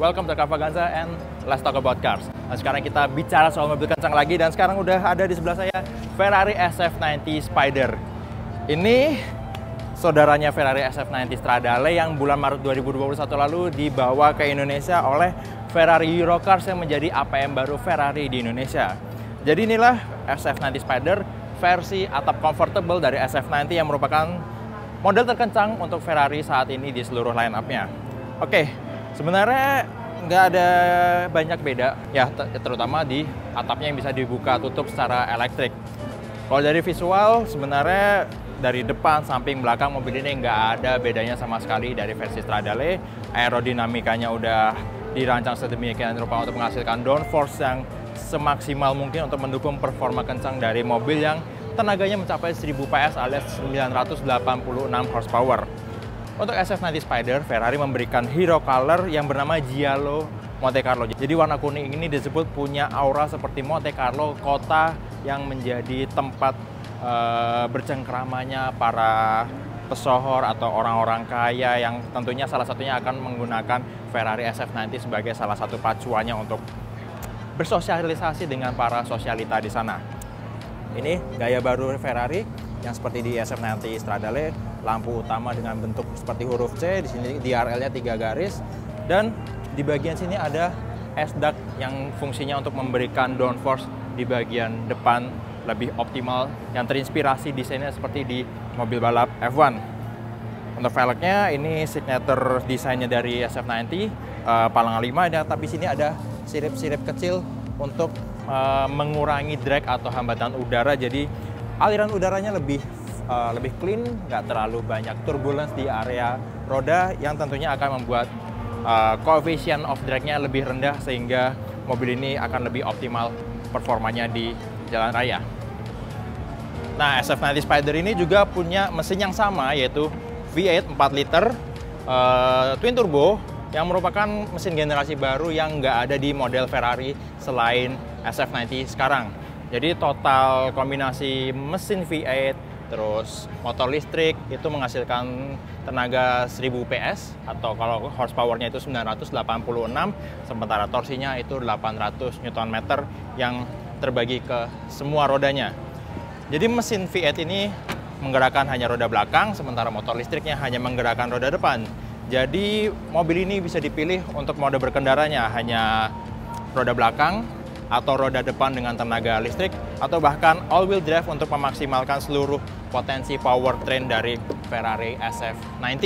welcome to Kavaganza and let's talk about cars. Nah, sekarang kita bicara soal mobil kencang lagi dan sekarang udah ada di sebelah saya Ferrari SF90 Spider. Ini saudaranya Ferrari SF90 Stradale yang bulan Maret 2021 lalu dibawa ke Indonesia oleh Ferrari Eurocars yang menjadi APM baru Ferrari di Indonesia. Jadi inilah SF90 Spider versi atap comfortable dari SF90 yang merupakan model terkencang untuk Ferrari saat ini di seluruh line-up-nya. Oke, sebenarnya nggak ada banyak beda ya, terutama di atapnya yang bisa dibuka tutup secara elektrik. Kalau dari visual sebenarnya dari depan, samping, belakang mobil ini nggak ada bedanya sama sekali dari versi Stradale. Aerodinamikanya udah dirancang sedemikian rupa untuk menghasilkan downforce yang semaksimal mungkin untuk mendukung performa kencang dari mobil yang tenaganya mencapai 1000 PS alias 986 horsepower. Untuk SF90 Spider, Ferrari memberikan hero color yang bernama Giallo Monte Carlo. Jadi warna kuning ini disebut punya aura seperti Monte Carlo, kota yang menjadi tempat bercengkramanya para pesohor atau orang-orang kaya yang tentunya salah satunya akan menggunakan Ferrari SF90 sebagai salah satu pacuannya untuk bersosialisasi dengan para sosialita di sana. Ini gaya baru Ferrari yang seperti di SF90 Stradale, lampu utama dengan bentuk seperti huruf C, di sini DRL-nya 3 garis, dan di bagian sini ada S-duct yang fungsinya untuk memberikan downforce di bagian depan lebih optimal, yang terinspirasi desainnya seperti di mobil balap F1. Untuk velgnya ini signature desainnya dari SF90, palang 5, tapi sini ada sirip-sirip kecil untuk mengurangi drag atau hambatan udara, jadi aliran udaranya lebih clean, nggak terlalu banyak turbulence di area roda yang tentunya akan membuat coefficient of drag-nya lebih rendah sehingga mobil ini akan lebih optimal performanya di jalan raya. Nah, SF90 Spider ini juga punya mesin yang sama, yaitu V8 4 liter twin turbo yang merupakan mesin generasi baru yang nggak ada di model Ferrari selain SF90 sekarang. Jadi total kombinasi mesin V8 terus motor listrik itu menghasilkan tenaga 1000 PS atau kalau horsepower-nya itu 986, sementara torsinya itu 800 Nm yang terbagi ke semua rodanya. Jadi mesin V8 ini menggerakkan hanya roda belakang, sementara motor listriknya hanya menggerakkan roda depan. Jadi mobil ini bisa dipilih untuk mode berkendaranya hanya roda belakang atau roda depan dengan tenaga listrik, atau bahkan all-wheel drive untuk memaksimalkan seluruh potensi powertrain dari Ferrari SF90.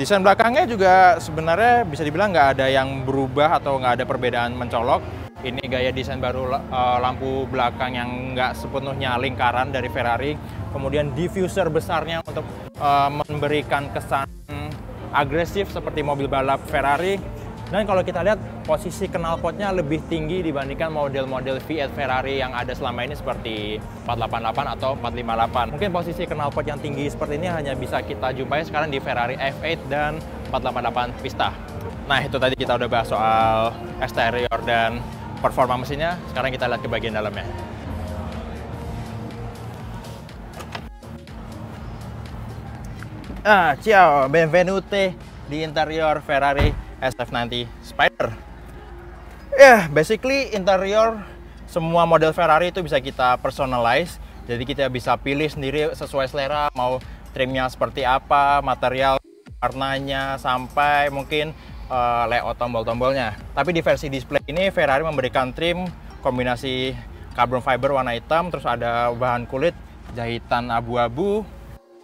Desain belakangnya juga sebenarnya bisa dibilang nggak ada yang berubah atau nggak ada perbedaan mencolok. Ini gaya desain baru lampu belakang yang nggak sepenuhnya lingkaran dari Ferrari. Kemudian diffuser besarnya untuk memberikan kesan agresif seperti mobil balap Ferrari. Dan kalau kita lihat posisi knalpotnya lebih tinggi dibandingkan model-model V8 Ferrari yang ada selama ini seperti 488 atau 458. Mungkin posisi knalpot yang tinggi seperti ini hanya bisa kita jumpai sekarang di Ferrari F8 dan 488 Pista. Nah, itu tadi kita udah bahas soal eksterior dan performa mesinnya. Sekarang kita lihat ke bagian dalamnya. Ciao, benvenute di interior Ferrari SF90 Spider. Basically interior semua model Ferrari itu bisa kita personalize. Jadi kita bisa pilih sendiri sesuai selera, mau trimnya seperti apa, material, warnanya, sampai mungkin layout tombol-tombolnya. Tapi di versi display ini Ferrari memberikan trim kombinasi carbon fiber warna hitam, terus ada bahan kulit jahitan abu-abu.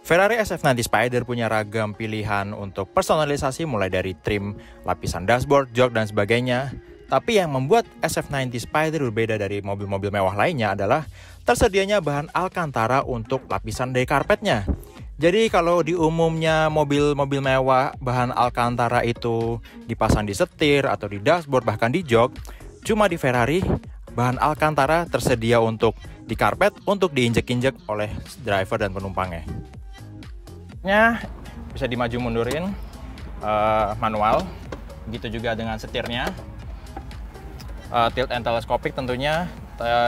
Ferrari SF90 Spider punya ragam pilihan untuk personalisasi mulai dari trim, lapisan dashboard, jok, dan sebagainya. Tapi yang membuat SF90 Spider berbeda dari mobil-mobil mewah lainnya adalah tersedianya bahan Alcantara untuk lapisan dari karpetnya. Jadi kalau di umumnya mobil-mobil mewah bahan Alcantara itu dipasang di setir atau di dashboard bahkan di jok, cuma di Ferrari bahan Alcantara tersedia untuk di karpet untuk diinjek-injek oleh driver dan penumpangnya. Bisa dimaju mundurin manual, begitu juga dengan setirnya. Tilt and telescopic tentunya.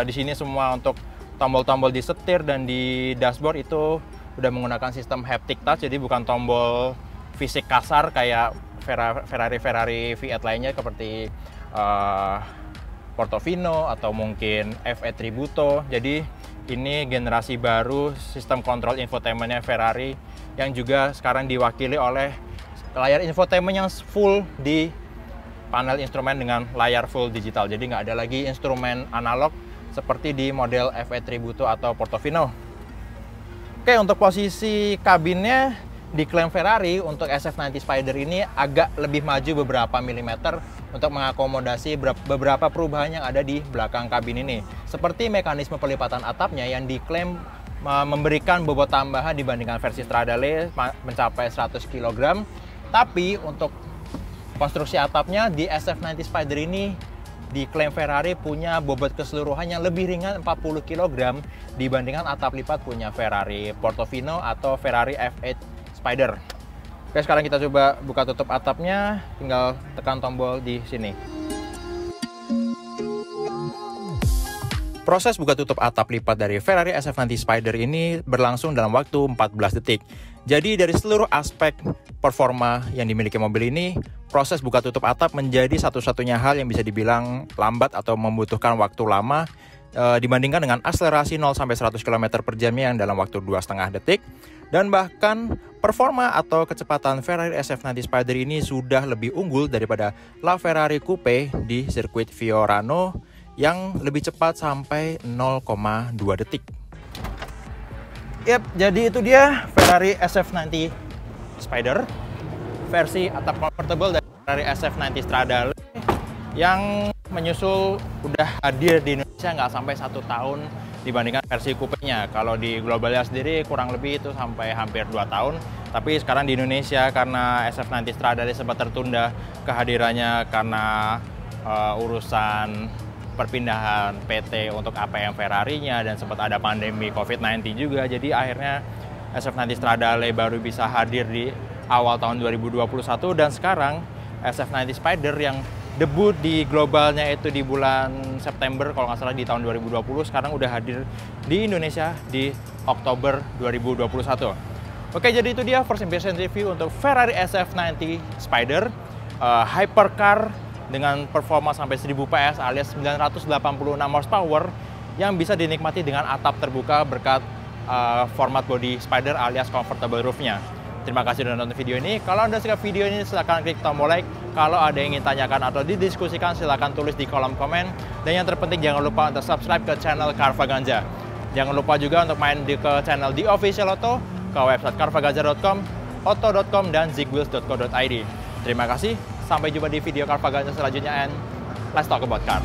Di sini semua untuk tombol-tombol di setir dan di dashboard itu udah menggunakan sistem haptic touch, jadi bukan tombol fisik kasar kayak Ferrari V8 lainnya seperti Portofino atau mungkin F8 Tributo. Jadi ini generasi baru sistem kontrol infotainmentnya Ferrari yang juga sekarang diwakili oleh layar infotainment yang full di panel instrumen dengan layar full digital. Jadi nggak ada lagi instrumen analog seperti di model F8 Tributo atau Portofino. Oke, untuk posisi kabinnya diklaim Ferrari untuk SF90 Spider ini agak lebih maju beberapa milimeter untuk mengakomodasi beberapa perubahan yang ada di belakang kabin ini. Seperti mekanisme pelipatan atapnya yang diklaim memberikan bobot tambahan dibandingkan versi Stradale mencapai 100 kg. Tapi untuk konstruksi atapnya di SF90 Spider ini diklaim Ferrari punya bobot keseluruhan yang lebih ringan 40 kg dibandingkan atap lipat punya Ferrari Portofino atau Ferrari F8 Spider. Oke, sekarang kita coba buka tutup atapnya, tinggal tekan tombol di sini. Proses buka tutup atap lipat dari Ferrari SF90 Spider ini berlangsung dalam waktu 14 detik. Jadi dari seluruh aspek performa yang dimiliki mobil ini, proses buka tutup atap menjadi satu-satunya hal yang bisa dibilang lambat atau membutuhkan waktu lama dibandingkan dengan akselerasi 0-100 km per jamnya yang dalam waktu 2,5 detik. Dan bahkan performa atau kecepatan Ferrari SF90 Spider ini sudah lebih unggul daripada LaFerrari Coupe di sirkuit Fiorano yang lebih cepat sampai 0,2 detik. Yap, jadi itu dia Ferrari SF90 Spider versi atap comfortable dari Ferrari SF90 Stradale yang menyusul udah hadir di Indonesia nggak sampai 1 tahun dibandingkan versi coupe-nya. Kalau di globalnya sendiri kurang lebih itu sampai hampir 2 tahun. Tapi sekarang di Indonesia karena SF90 Stradale sempat tertunda kehadirannya karena urusan perpindahan PT untuk APM Ferrari-nya dan sempat ada pandemi COVID-19 juga. Jadi akhirnya SF90 Stradale baru bisa hadir di awal tahun 2021 dan sekarang SF90 Spider yang debut di globalnya itu di bulan September kalau nggak salah di tahun 2020, sekarang udah hadir di Indonesia di Oktober 2021. Oke, jadi itu dia first impression review untuk Ferrari SF90 Spider hypercar dengan performa sampai 1000 PS alias 986 horsepower yang bisa dinikmati dengan atap terbuka berkat format body Spider alias comfortable roof-nya. Terima kasih sudah nonton video ini. Kalau Anda suka video ini, silahkan klik tombol like. Kalau ada yang ingin tanyakan atau didiskusikan, silahkan tulis di kolom komen. Dan yang terpenting, jangan lupa untuk subscribe ke channel Carvaganza. Jangan lupa juga untuk main ke channel The Official Auto, ke website carvaganza.com, auto.com, dan zigwheels.co.id. Terima kasih. Sampai jumpa di video Carvaganza selanjutnya, and let's talk about cars.